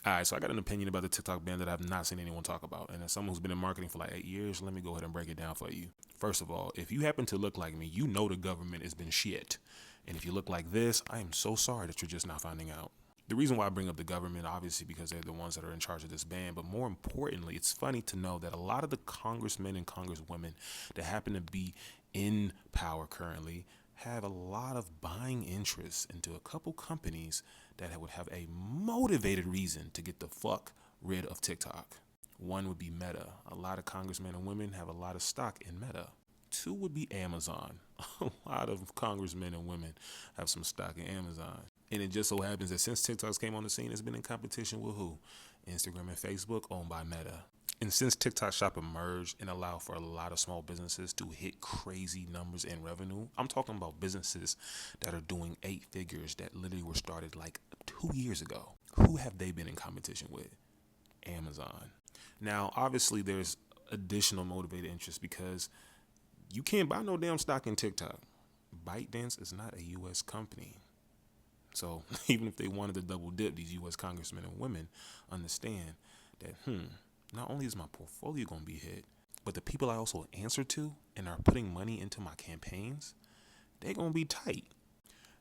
All right, so I got an opinion about the TikTok ban that I've not seen anyone talk about. And as someone who's been in marketing for like 8 years, let me go ahead and break it down for you. First of all, if you happen to look like me, you know the government has been shit. And if you look like this, I am so sorry that you're just not finding out. The reason why I bring up the government, obviously, because they're the ones that are in charge of this ban. But more importantly, it's funny to know that a lot of the congressmen and congresswomen that happen to be in power currently have a lot of buying interest into a couple companies that would have a motivated reason to get the fuck rid of TikTok. One would be Meta. A lot of congressmen and women have a lot of stock in Meta. Two would be Amazon. A lot of congressmen and women have some stock in Amazon. And it just so happens that since TikTok's came on the scene, it's been in competition with who? Instagram and Facebook, owned by Meta. And since TikTok Shop emerged and allowed for a lot of small businesses to hit crazy numbers in revenue, I'm talking about businesses that are doing 8 figures that literally were started like 2 years ago. Who have they been in competition with? Amazon. Now, obviously, there's additional motivated interest because you can't buy no damn stock in TikTok. ByteDance is not a U.S. company. So even if they wanted to double dip, these U.S. congressmen and women understand that, not only is my portfolio going to be hit, but the people I also answer to and are putting money into my campaigns, they're going to be tight.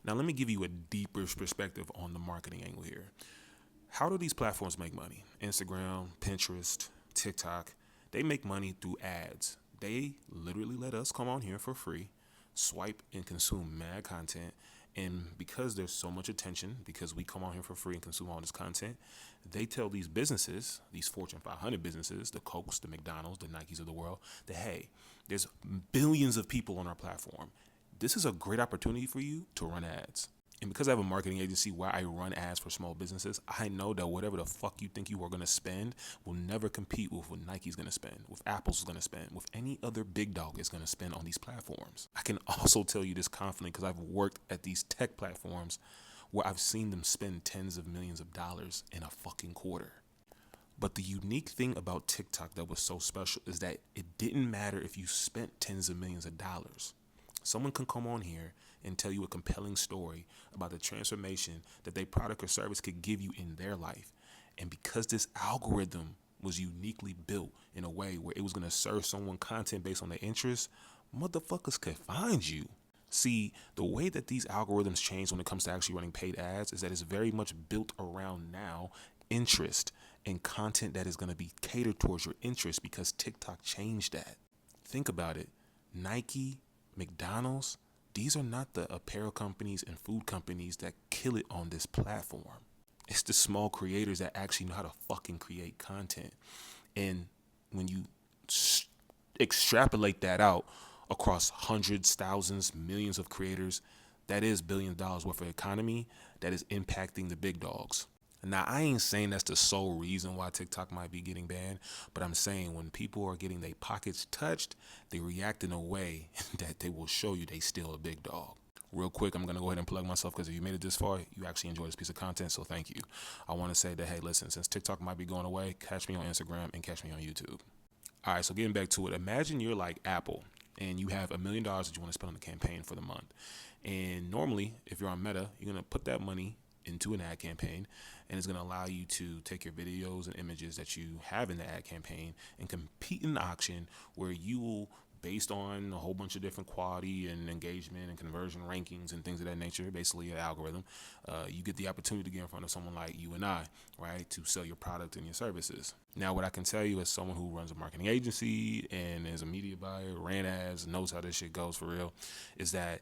Now, let me give you a deeper perspective on the marketing angle here. How do these platforms make money? Instagram, Pinterest, TikTok, they make money through ads. They literally let us come on here for free, swipe and consume mad content. And because there's so much attention, because we come on here for free and consume all this content, they tell these businesses, these Fortune 500 businesses, the Cokes, the McDonald's, the Nikes of the world, that, hey, there's billions of people on our platform. This is a great opportunity for you to run ads. And because I have a marketing agency where I run ads for small businesses, I know that whatever the fuck you think you are going to spend will never compete with what Nike's going to spend, with Apple's going to spend, with any other big dog is going to spend on these platforms. I can also tell you this confidently because I've worked at these tech platforms where I've seen them spend tens of millions of dollars in a fucking quarter. But the unique thing about TikTok that was so special is that it didn't matter if you spent tens of millions of dollars. Someone can come on here and tell you a compelling story about the transformation that their product or service could give you in their life. And because this algorithm was uniquely built in a way where it was going to serve someone content based on their interests, motherfuckers could find you. See, the way that these algorithms change when it comes to actually running paid ads is that it's very much built around now interest and content that is going to be catered towards your interest because TikTok changed that. Think about it. Nike, McDonald's, these are not the apparel companies and food companies that kill it on this platform. It's the small creators that actually know how to fucking create content. And when you extrapolate that out across hundreds, thousands, millions of creators, that is $billions worth of economy that is impacting the big dogs. Now, I ain't saying that's the sole reason why TikTok might be getting banned, but I'm saying when people are getting their pockets touched, they react in a way that they will show you they still a big dog. Real quick, I'm going to go ahead and plug myself because if you made it this far, you actually enjoy this piece of content, so thank you. I want to say that, hey, listen, since TikTok might be going away, catch me on Instagram and catch me on YouTube. All right, so getting back to it, imagine you're like Apple and you have $1 million that you want to spend on the campaign for the month. And normally, if you're on Meta, you're going to put that money into an ad campaign, and it's going to allow you to take your videos and images that you have in the ad campaign and compete in an auction where you will, based on a whole bunch of different quality and engagement and conversion rankings and things of that nature, basically an algorithm, you get the opportunity to get in front of someone like you and I, right, to sell your product and your services. Now, what I can tell you as someone who runs a marketing agency and is a media buyer, ran ads, knows how this shit goes for real, is that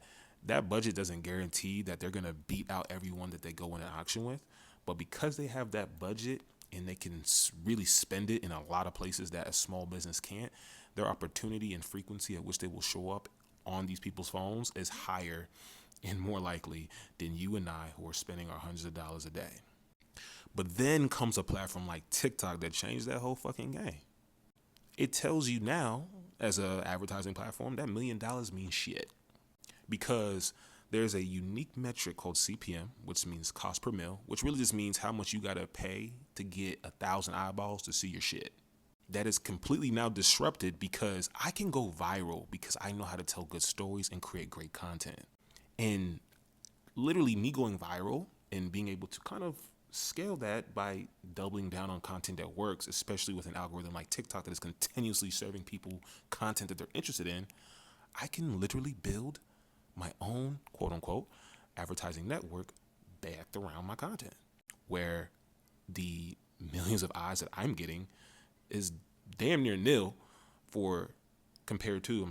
budget doesn't guarantee that they're going to beat out everyone that they go in an auction with. But because they have that budget and they can really spend it in a lot of places that a small business can't, their opportunity and frequency at which they will show up on these people's phones is higher and more likely than you and I who are spending our hundreds of dollars a day. But then comes a platform like TikTok that changed that whole fucking game. It tells you now, as an advertising platform, that $1 million means shit. Because there's a unique metric called CPM, which means cost per mil, which really just means how much you got to pay to get 1,000 eyeballs to see your shit. That is completely now disrupted because I can go viral because I know how to tell good stories and create great content. And literally me going viral and being able to kind of scale that by doubling down on content that works, especially with an algorithm like TikTok that is continuously serving people content that they're interested in. I can literally build my own quote unquote advertising network backed around my content, where the millions of eyes that I'm getting is damn near nil compared to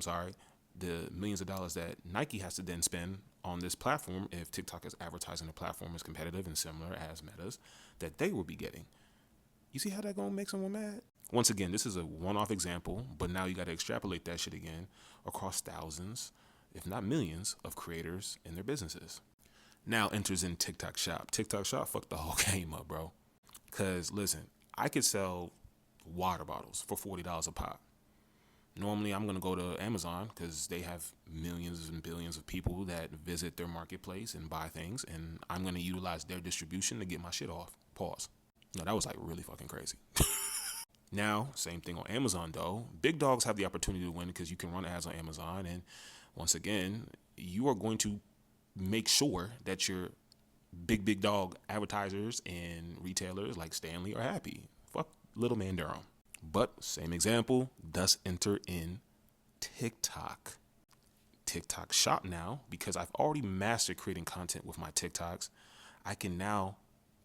the millions of dollars that Nike has to then spend on this platform if TikTok is advertising the platform is competitive and similar as Meta's that they will be getting. You see how that gonna make someone mad? Once again, this is a one-off example, but now you got to extrapolate that shit again across thousands, if not millions, of creators and their businesses. Now enters in TikTok Shop. TikTok Shop fucked the whole game up, bro. Cause listen, I could sell water bottles for $40 a pop. Normally, I'm going to go to Amazon because they have millions and billions of people that visit their marketplace and buy things, and I'm going to utilize their distribution to get my shit off. Pause. No, that was like really fucking crazy. Now, same thing on Amazon, though. Big dogs have the opportunity to win because you can run ads on Amazon, and once again, you are going to make sure that your big dog advertisers and retailers like Stanley are happy. Fuck little man Durham. But same example, thus enter in TikTok. TikTok Shop now, because I've already mastered creating content with my TikToks, I can now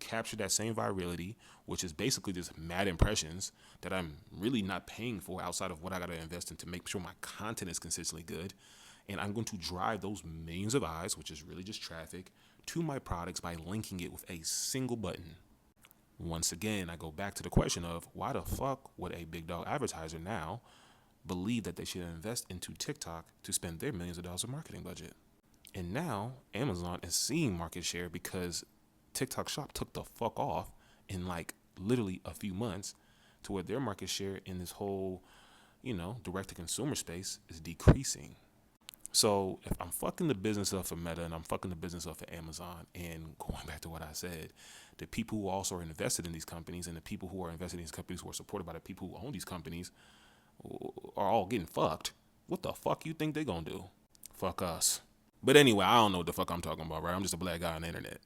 capture that same virality, which is basically just mad impressions that I'm really not paying for outside of what I got to invest in to make sure my content is consistently good. And I'm going to drive those millions of eyes, which is really just traffic, to my products by linking it with a single button. Once again, I go back to the question of why the fuck would a big dog advertiser now believe that they should invest into TikTok to spend their millions of dollars of marketing budget? And now Amazon is seeing market share because TikTok Shop took the fuck off in like literally a few months to where their market share in this whole, direct to consumer space is decreasing. So if I'm fucking the business up for Meta and I'm fucking the business up for Amazon, and going back to what I said, the people who also are invested in these companies and the people who are invested in these companies who are supported by the people who own these companies are all getting fucked, what the fuck you think they gonna do? Fuck us. But anyway, I don't know what the fuck I'm talking about, right? I'm just a black guy on the internet.